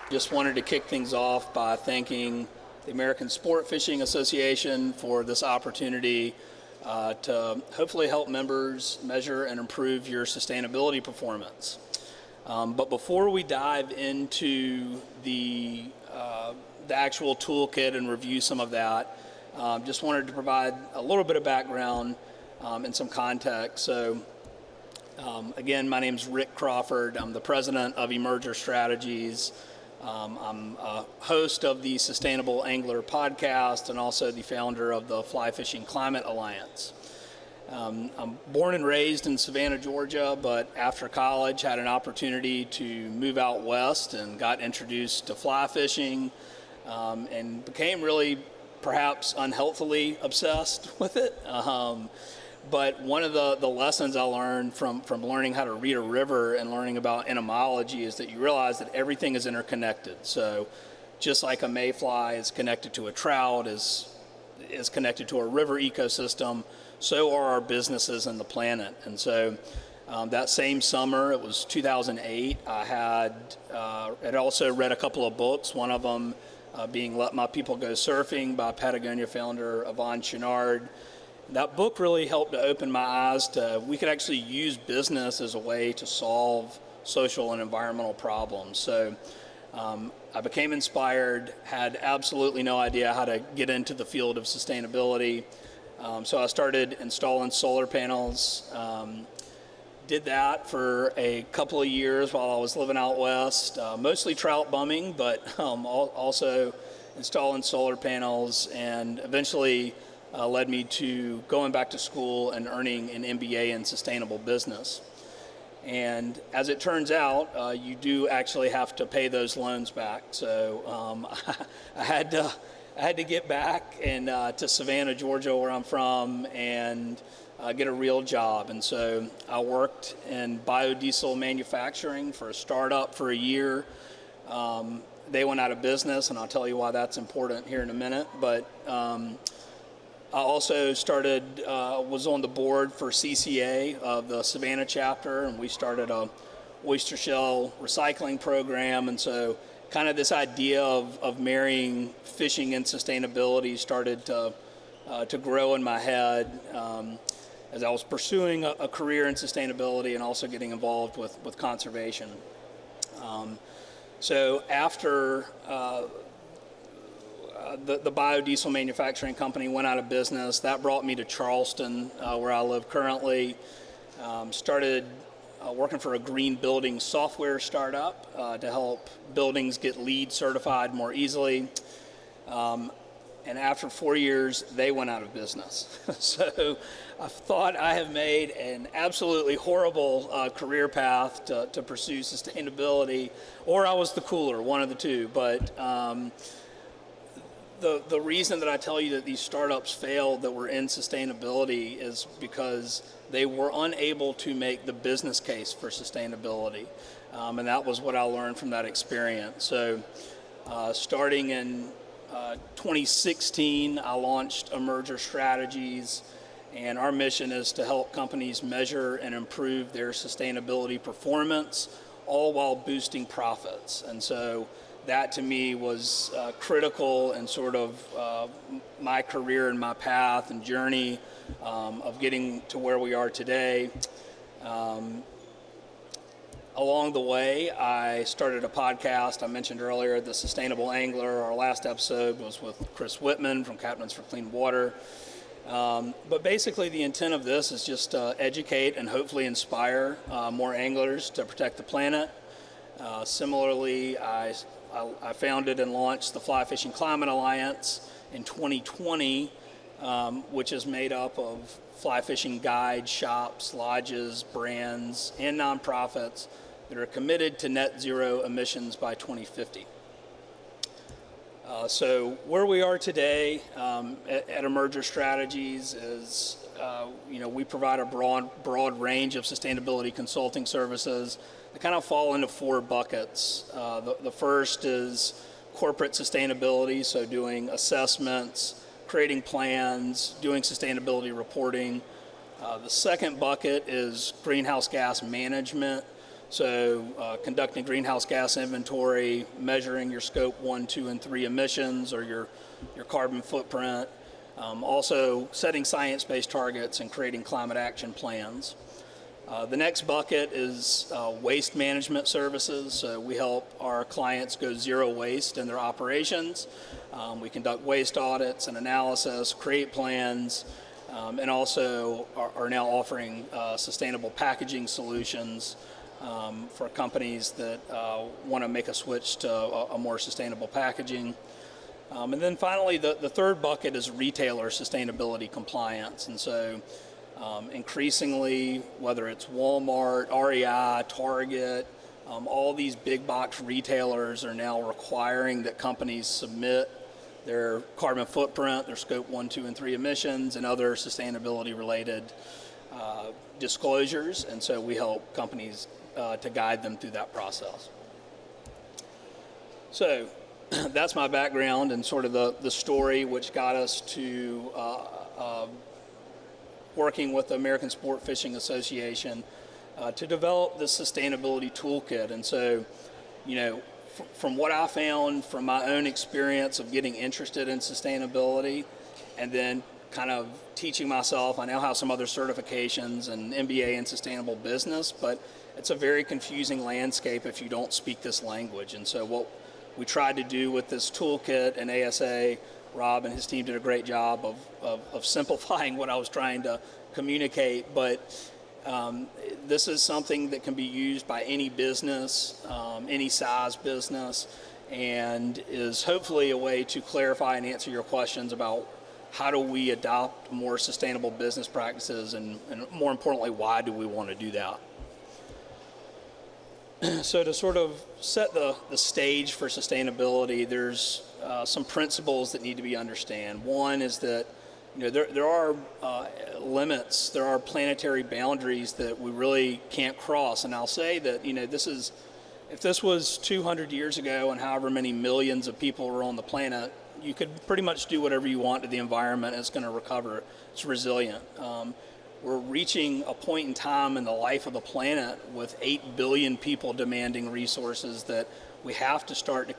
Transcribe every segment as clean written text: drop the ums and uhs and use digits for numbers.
Just wanted to kick things off by thanking the American Sport Fishing Association for this opportunity to hopefully help members measure and improve your sustainability performance. But before we dive into the actual toolkit and review some of that, just wanted to provide a little bit of background and some context. So again, my name's Rick Crawford. I'm the president of Emerger Strategies. I'm a host of the Sustainable Angler podcast and also the founder of the Fly Fishing Climate Alliance. I'm born and raised in Savannah, Georgia, but after college had an opportunity to move out west and got introduced to fly fishing and became really perhaps unhealthily obsessed with it. But one of the lessons I learned from learning how to read a river and learning about entomology is that you realize that everything is interconnected. So just like a mayfly is connected to a trout, is connected to a river ecosystem, so are our businesses and the planet. And so that same summer, it was 2008, I had also read a couple of books, one of them being Let My People Go Surfing by Patagonia founder Yvon Chouinard. That book really helped to open my eyes to we could actually use business as a way to solve social and environmental problems. So I became inspired, had absolutely no idea how to get into the field of sustainability. So I started installing solar panels, did that for a couple of years while I was living out west, mostly trout bumming, but also installing solar panels, and eventually led me to going back to school and earning an MBA in sustainable business. And as it turns out, you do actually have to pay those loans back. So I had to get back and to Savannah, Georgia, where I'm from, and get a real job. And so I worked in biodiesel manufacturing for a startup for a year. They went out of business, and I'll tell you why that's important here in a minute. But I also was on the board for CCA of the Savannah chapter, and we started a oyster shell recycling program. And so kind of this idea of marrying fishing and sustainability started to grow in my head as I was pursuing a career in sustainability and also getting involved with conservation. So after the biodiesel manufacturing company went out of business, that brought me to Charleston, where I live currently. Started working for a green building software startup to help buildings get LEED certified more easily. And after 4 years, they went out of business. So I thought I have made an absolutely horrible career path to pursue sustainability, or I was the cooler, one of the two. But the reason that I tell you that these startups failed that were in sustainability is because they were unable to make the business case for sustainability. And that was what I learned from that experience. So starting in 2016, I launched Emerger Strategies, and our mission is to help companies measure and improve their sustainability performance, all while boosting profits. And so that to me was critical in sort of my career and my path and journey of getting to where we are today. Along the way, I started a podcast. I mentioned earlier, The Sustainable Angler. Our last episode was with Chris Whitman from Captains for Clean Water. But basically the intent of this is just to educate and hopefully inspire more anglers to protect the planet. Similarly, I founded and launched the Fly Fishing Climate Alliance in 2020, which is made up of fly fishing guides, shops, lodges, brands, and nonprofits that are committed to net zero emissions by 2050. So where we are today at Emerger Strategies is, we provide a broad range of sustainability consulting services that kind of fall into four buckets. The first is corporate sustainability, so doing assessments, creating plans, doing sustainability reporting. The second bucket is greenhouse gas management, So conducting greenhouse gas inventory, measuring your scope 1, 2, and 3 emissions or your carbon footprint, also setting science-based targets and creating climate action plans. The next bucket is waste management services. So we help our clients go zero waste in their operations. We conduct waste audits and analysis, create plans, and also are now offering sustainable packaging solutions for companies that want to make a switch to a more sustainable packaging. And then finally, the third bucket is retailer sustainability compliance. And so increasingly, whether it's Walmart, REI, Target, all these big box retailers are now requiring that companies submit their carbon footprint, their scope 1, 2, and 3 emissions, and other sustainability related disclosures. And so we help companies to guide them through that process. So that's my background and sort of the story which got us to working with the American Sport Fishing Association to develop this sustainability toolkit. And so, from what I found from my own experience of getting interested in sustainability and then kind of teaching myself, I now have some other certifications and MBA in sustainable business, but it's a very confusing landscape if you don't speak this language. And so what we tried to do with this toolkit and ASA, Rob and his team did a great job of simplifying what I was trying to communicate, but this is something that can be used by any business, any size business, and is hopefully a way to clarify and answer your questions about how do we adopt more sustainable business practices, and more importantly, why do we want to do that? So to sort of set the stage for sustainability, there's some principles that need to be understood. One is that there are limits, there are planetary boundaries that we really can't cross. And I'll say that if this was 200 years ago and however many millions of people were on the planet, you could pretty much do whatever you want to the environment and it's going to recover. It's resilient. We're reaching a point in time in the life of the planet with 8 billion people demanding resources that we have to start to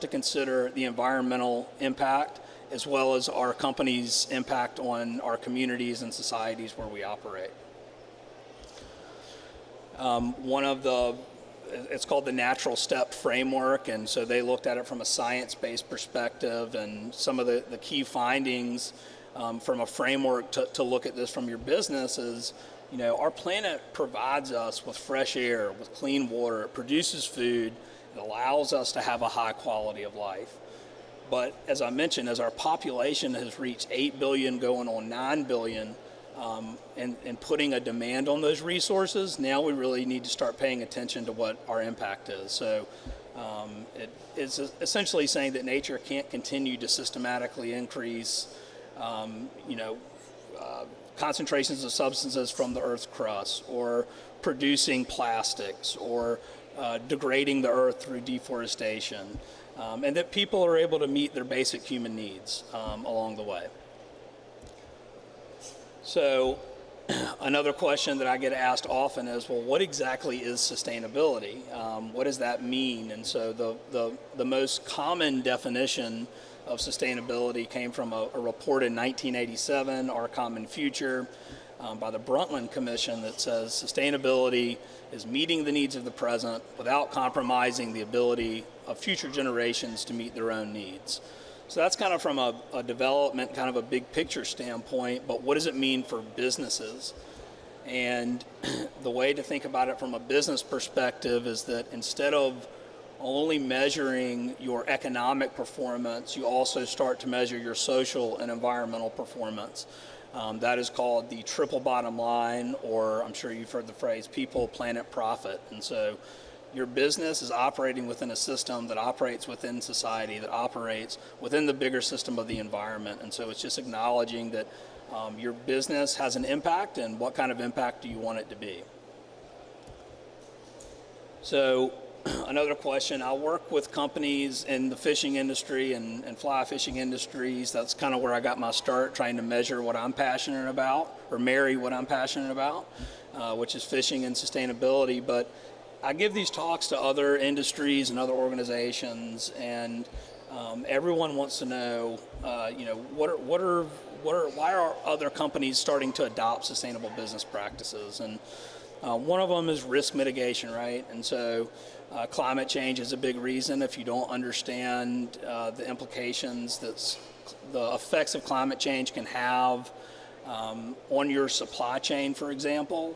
consider the environmental impact as well as our company's impact on our communities and societies where we operate. It's called the Natural Step Framework, and so they looked at it from a science-based perspective, and some of the key findings from a framework to look at this from your business is, our planet provides us with fresh air, with clean water, it produces food, it allows us to have a high quality of life. But as I mentioned, as our population has reached 8 billion going on 9 billion, and putting a demand on those resources, now we really need to start paying attention to what our impact is. So it is essentially saying that nature can't continue to systematically increase concentrations of substances from the Earth's crust, or producing plastics, or degrading the Earth through deforestation, and that people are able to meet their basic human needs along the way. So another question that I get asked often is, well, what exactly is sustainability? What does that mean? And so the most common definition of sustainability came from a report in 1987, Our Common Future, by the Brundtland Commission, that says sustainability is meeting the needs of the present without compromising the ability of future generations to meet their own needs. So that's kind of from a development, kind of a big picture standpoint, but what does it mean for businesses? And the way to think about it from a business perspective is that instead of only measuring your economic performance, you also start to measure your social and environmental performance. That is called the triple bottom line, or I'm sure you've heard the phrase people, planet, profit. And so your business is operating within a system that operates within society, that operates within the bigger system of the environment. And so it's just acknowledging that your business has an impact, and what kind of impact do you want it to be? So another question, I work with companies in the fishing industry and fly fishing industries. That's kind of where I got my start, trying to measure what I'm passionate about, or marry what I'm passionate about. which is fishing and sustainability. But I give these talks to other industries and other organizations, and everyone wants to know, why are other companies starting to adopt sustainable business practices? And one of them is risk mitigation, right? And so climate change is a big reason. If you don't understand the implications that the effects of climate change can have on your supply chain, for example,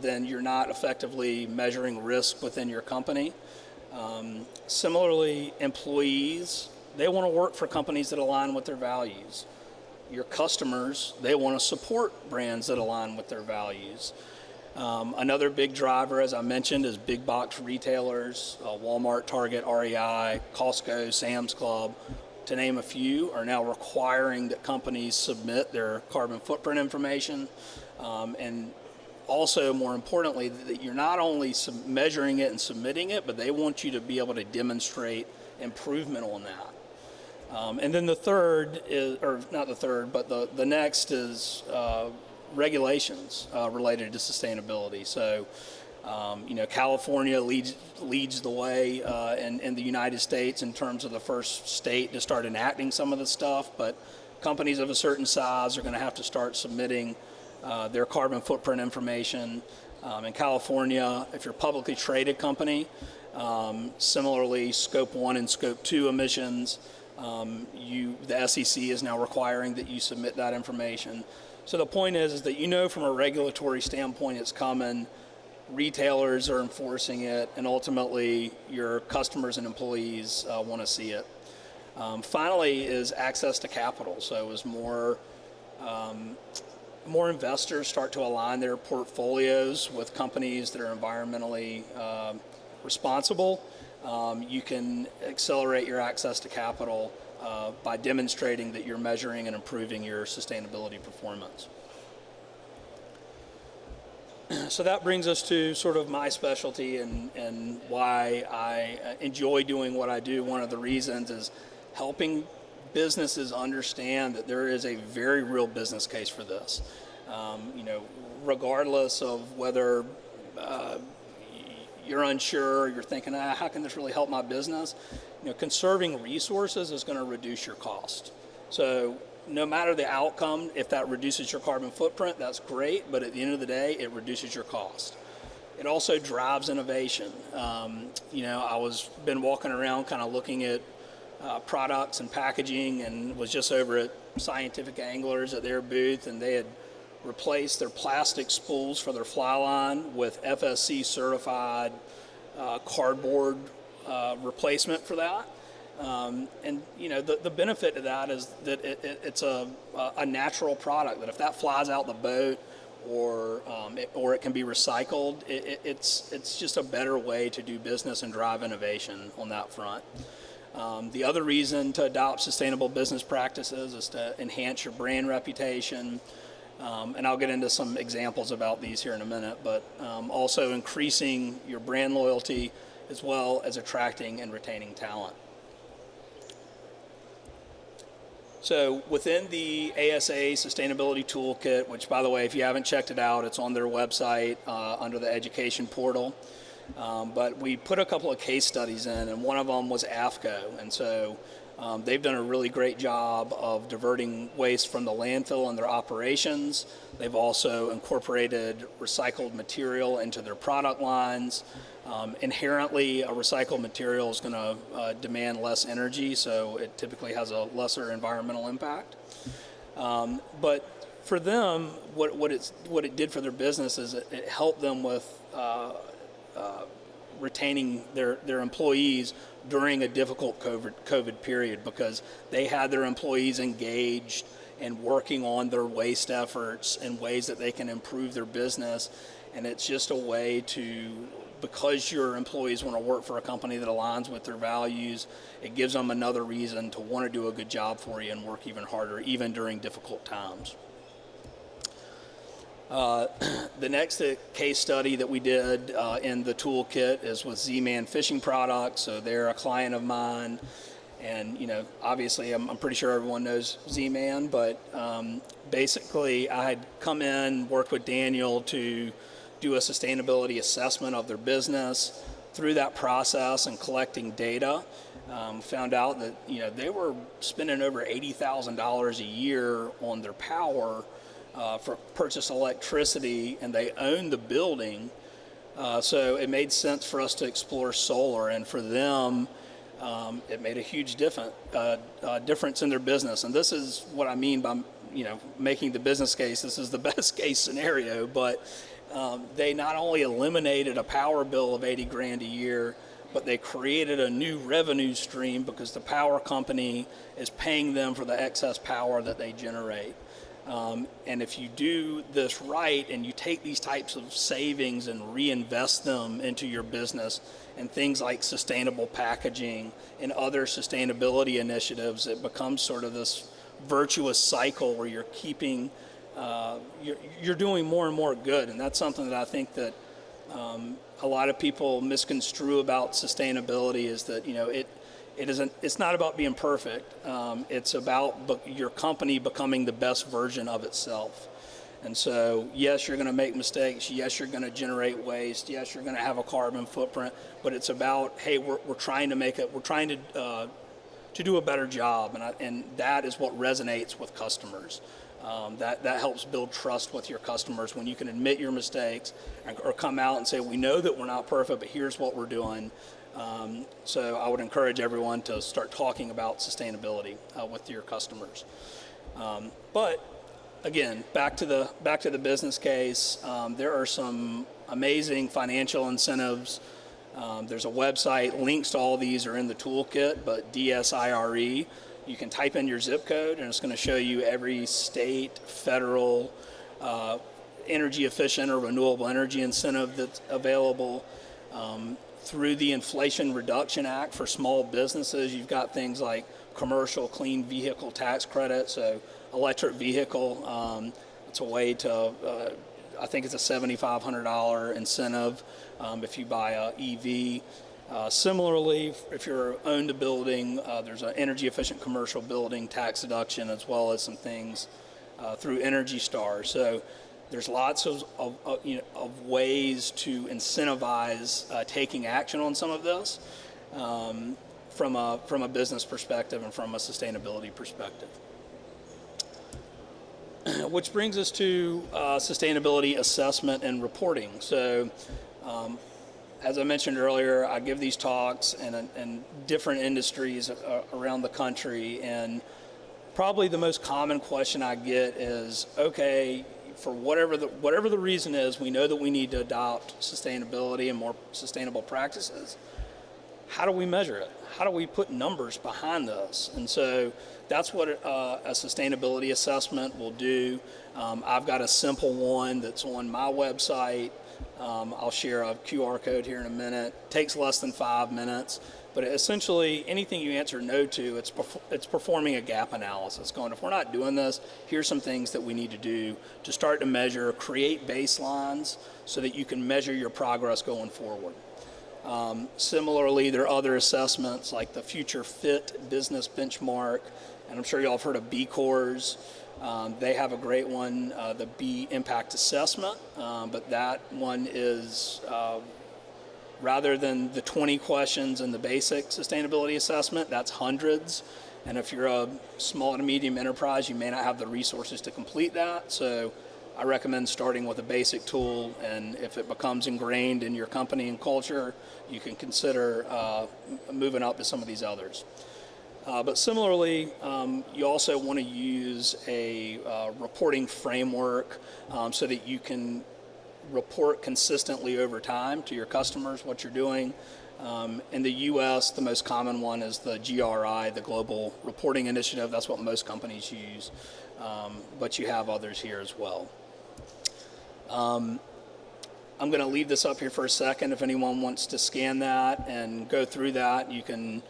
then you're not effectively measuring risk within your company. Similarly, employees, they want to work for companies that align with their values. Your customers, they want to support brands that align with their values. Another big driver, as I mentioned, is big box retailers. Walmart, Target, REI, Costco, Sam's Club, to name a few, are now requiring that companies submit their carbon footprint information. And also, more importantly, that you're not only measuring it and submitting it, but they want you to be able to demonstrate improvement on that. And then the third is, or not the third, but the next is regulations related to sustainability. So, California leads the way in the United States in terms of the first state to start enacting some of the stuff, but companies of a certain size are going to have to start submitting their carbon footprint information. In California, if you're a publicly traded company, similarly, Scope 1 and Scope 2 emissions, the SEC is now requiring that you submit that information. So the point is that from a regulatory standpoint it's coming, retailers are enforcing it, and ultimately your customers and employees want to see it. Finally is access to capital. So as more investors start to align their portfolios with companies that are environmentally responsible, you can accelerate your access to capital by demonstrating that you're measuring and improving your sustainability performance. So that brings us to sort of my specialty and why I enjoy doing what I do. One of the reasons is helping businesses understand that there is a very real business case for this. Regardless of whether you're unsure, you're thinking, how can this really help my business? Conserving resources is going to reduce your cost. So no matter the outcome, if that reduces your carbon footprint, that's great, but at the end of the day, it reduces your cost. It also drives innovation. I been walking around kind of looking at products and packaging, and was just over at Scientific Anglers at their booth, and they had replaced their plastic spools for their fly line with FSC certified cardboard replacement for that. The benefit of that is that it's a natural product, that if that flies out the boat or it can be recycled, it's just a better way to do business and drive innovation on that front. The other reason to adopt sustainable business practices is to enhance your brand reputation. And I'll get into some examples about these here in a minute, but also increasing your brand loyalty as well as attracting and retaining talent. So within the ASA Sustainability Toolkit, which, by the way, if you haven't checked it out, it's on their website under the education portal. But we put a couple of case studies in, and one of them was AFCO. And so they've done a really great job of diverting waste from the landfill in their operations. They've also incorporated recycled material into their product lines. Inherently, a recycled material is going to demand less energy, so it typically has a lesser environmental impact. But for them, what it did for their business is it helped them with retaining their employees during a difficult COVID period, because they had their employees engaged and working on their waste efforts in ways that they can improve their business. And it's just a way to, because your employees want to work for a company that aligns with their values, it gives them another reason to want to do a good job for you and work even harder, even during difficult times. The next case study that we did in the toolkit is with Z-Man Fishing Products. So they're a client of mine, and obviously I'm pretty sure everyone knows Z-Man, but basically I had come in, worked with Daniel to do a sustainability assessment of their business. Through that process and collecting data, found out that they were spending over $80,000 a year on their power for purchase electricity, and they own the building. So it made sense for us to explore solar, and for them, it made a huge difference in their business. And this is what I mean by making the business case. This is the best case scenario, but they not only eliminated a power bill of 80 grand a year, but they created a new revenue stream because the power company is paying them for the excess power that they generate. And if you do this right and you take these types of savings and reinvest them into your business and things like sustainable packaging and other sustainability initiatives, it becomes sort of this virtuous cycle where you're keeping, you're doing more and more good. And that's something that I think that a lot of people misconstrue about sustainability, is that it's not about being perfect. It's about your company becoming the best version of itself. And so, yes, you're going to make mistakes. Yes, you're going to generate waste. Yes, you're going to have a carbon footprint. But it's about, hey, we're trying to make it. We're trying to do a better job, and that is what resonates with customers. That helps build trust with your customers when you can admit your mistakes or come out and say, we know that we're not perfect, but here's what we're doing. So I would encourage everyone to start talking about sustainability with your customers. But again, back to the business case. There are some amazing financial incentives. There's a website. Links to all these are in the toolkit, but DSIRE. You can type in your zip code, and it's going to show you every state, federal, energy efficient or renewable energy incentive that's available. Through the Inflation Reduction Act for small businesses, you've got things like commercial clean vehicle tax credit, so electric vehicle. It's a way to, I think it's a $7,500 incentive if you buy a EV. Similarly, if you're owned a building, there's an energy efficient commercial building tax deduction, as well as some things through Energy Star. So there's lots of ways to incentivize taking action on some of this from a business perspective and from a sustainability perspective. Which brings us to sustainability assessment and reporting. So as I mentioned earlier, I give these talks in different industries around the country, and probably the most common question I get is, okay, for whatever the reason is, we know that we need to adopt sustainability and more sustainable practices. How do we measure it? How do we put numbers behind this? And so that's what a sustainability assessment will do. I've got a simple one that's on my website. I'll share a QR code here in a minute. It takes less than 5 minutes, but essentially anything you answer no to, it's performing a gap analysis, going, if we're not doing this, here's some things that we need to do to start to measure, create baselines so that you can measure your progress going forward. Similarly, there are other assessments like the Future Fit Business Benchmark, and I'm sure y'all have heard of B Corps. They have a great one, the B Impact Assessment, but that one is, rather than the 20 questions in the basic sustainability assessment, that's hundreds. And if you're a small to medium enterprise, you may not have the resources to complete that. So I recommend starting with a basic tool, and if it becomes ingrained in your company and culture, you can consider moving up to some of these others. But similarly, you also want to use a reporting framework so that you can report consistently over time to your customers what you're doing. In the U.S., the most common one is the GRI, the Global Reporting Initiative. That's what most companies use, but you have others here as well. I'm going to leave this up here for a second. If anyone wants to scan that and go through that, you can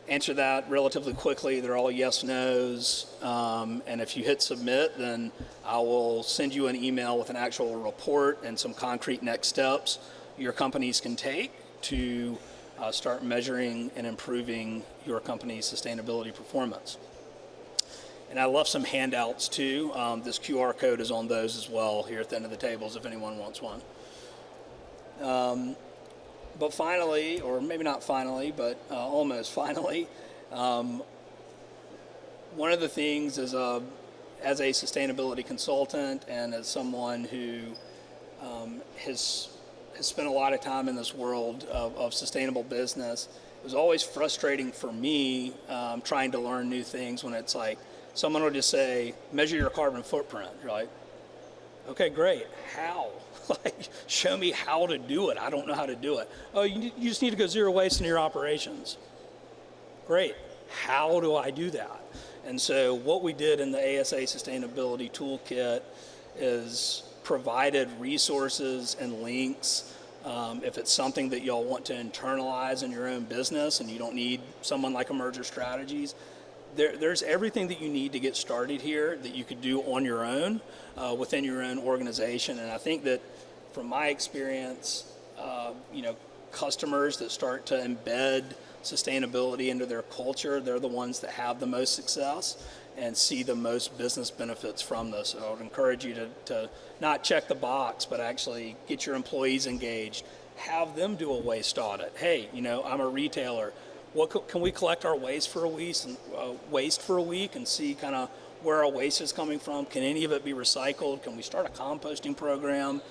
answer that relatively quickly. They're all yes, no's. And if you hit submit, then I will send you an email with an actual report and some concrete next steps your companies can take to start measuring and improving your company's sustainability performance. And I left some handouts too. This QR code is on those as well here at the end of the tables if anyone wants one. But finally, or maybe not finally, but almost finally, one of the things is as a sustainability consultant and as someone who has spent a lot of time in this world of sustainable business, it was always frustrating for me trying to learn new things when it's like someone would just say, measure your carbon footprint. You're like, okay, great. How? Like, show me how to do it. I don't know how to do it. Oh, you just need to go zero waste in your operations. Great. How do I do that? And so what we did in the ASA Sustainability Toolkit is provided resources and links. If it's something that y'all want to internalize in your own business and you don't need someone like Emerger Strategies, there's everything that you need to get started here that you could do on your own within your own organization. And I think that from my experience, customers that start to embed sustainability into their culture, they're the ones that have the most success and see the most business benefits from this. So I would encourage you to not check the box, but actually get your employees engaged. Have them do a waste audit. Hey, I'm a retailer. Can we collect our waste for a week and see kind of where our waste is coming from? Can any of it be recycled? Can we start a composting program?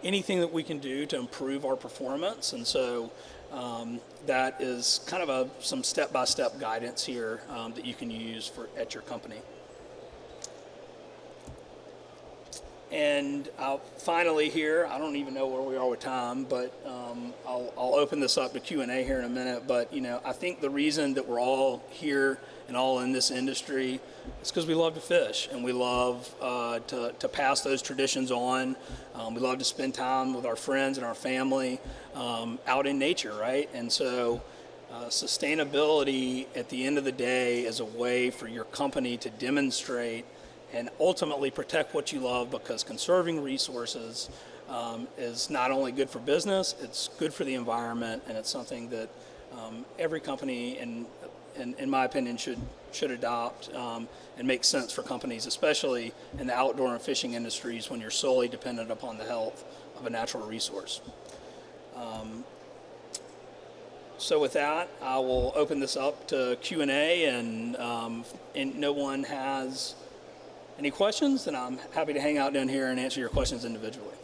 Anything that we can do to improve our performance. And so that is kind of some step-by-step guidance here that you can use at your company. And finally here, I don't even know where we are with time, but I'll open this up to Q&A here in a minute. But I think the reason that we're all here and all in this industry is because we love to fish and we love to pass those traditions on. We love to spend time with our friends and our family out in nature, right? And so sustainability at the end of the day is a way for your company to demonstrate and ultimately protect what you love, because conserving resources is not only good for business, it's good for the environment, and it's something that every company, in my opinion, should adopt and make sense for companies, especially in the outdoor and fishing industries when you're solely dependent upon the health of a natural resource. So with that, I will open this up to Q&A, and no one has any questions, then I'm happy to hang out down here and answer your questions individually.